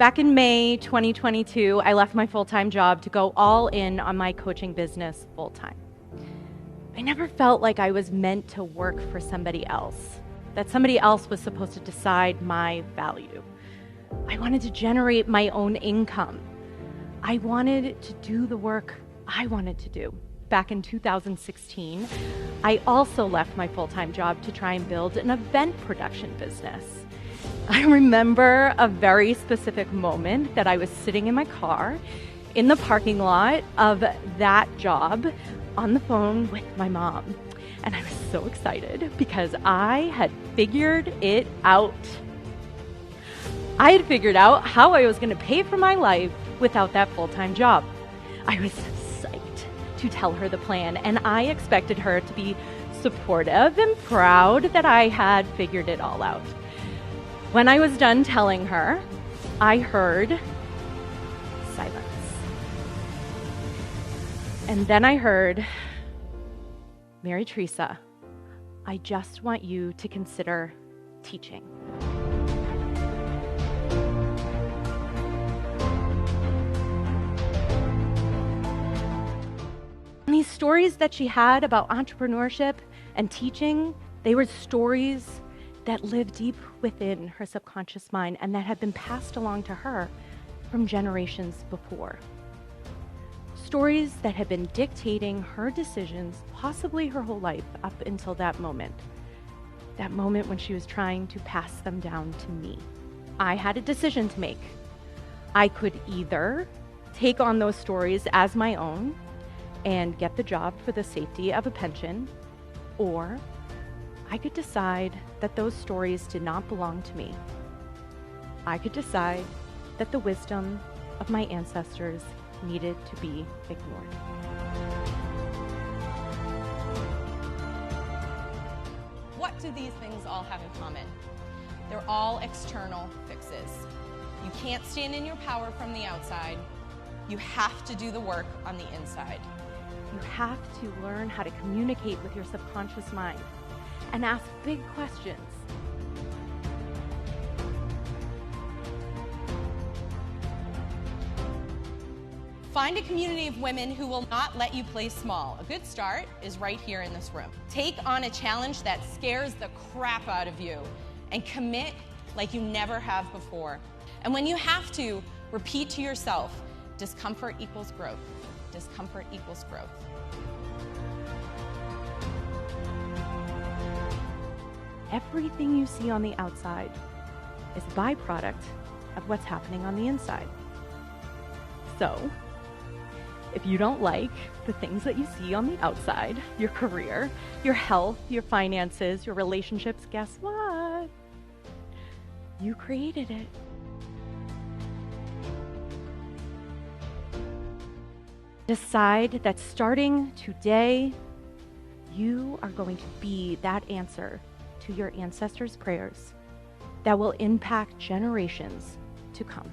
Back in May 2022, I left my full-time job to go all in on my coaching business full-time. I never felt like I was meant to work for somebody else, that somebody else was supposed to decide my value. I wanted to generate my own income. I wanted to do the work I wanted to do. Back in 2016, I also left my full-time job to try and build an event production business. I remember a very specific moment that I was sitting in my car in the parking lot of that job on the phone with my mom. And I was so excited because I had figured it out. I had figured out how I was going to pay for my life without that full-time job. I was psyched to tell her the plan, and I expected her to be supportive and proud that I had figured it all out. When I was done telling her, I heard silence. And then I heard, Mary-Theresa, I just want you to consider teaching. And these stories that she had about entrepreneurship and teaching, they were stories that lived deep within her subconscious mind and that had been passed along to her from generations before. Stories that had been dictating her decisions, possibly her whole life up until that moment when she was trying to pass them down to me. I had a decision to make. I could either take on those stories as my own and get the job for the safety of a pension, or I could decide that those stories did not belong to me. I could decide that the wisdom of my ancestors needed to be ignored. What do these things all have in common? They're all external fixes. You can't stand in your power from the outside. You have to do the work on the inside. You have to learn how to communicate with your subconscious mind and ask big questions. Find a community of women who will not let you play small. A good start is right here in this room. Take on a challenge that scares the crap out of you and commit like you never have before. And when you have to, repeat to yourself, discomfort equals growth. Discomfort equals growth. Everything you see on the outside is a byproduct of what's happening on the inside. So, if you don't like the things that you see on the outside, your career, your health, your finances, your relationships, guess what? You created it. Decide that starting today, you are going to be that answer to your ancestors' prayers that will impact generations to come.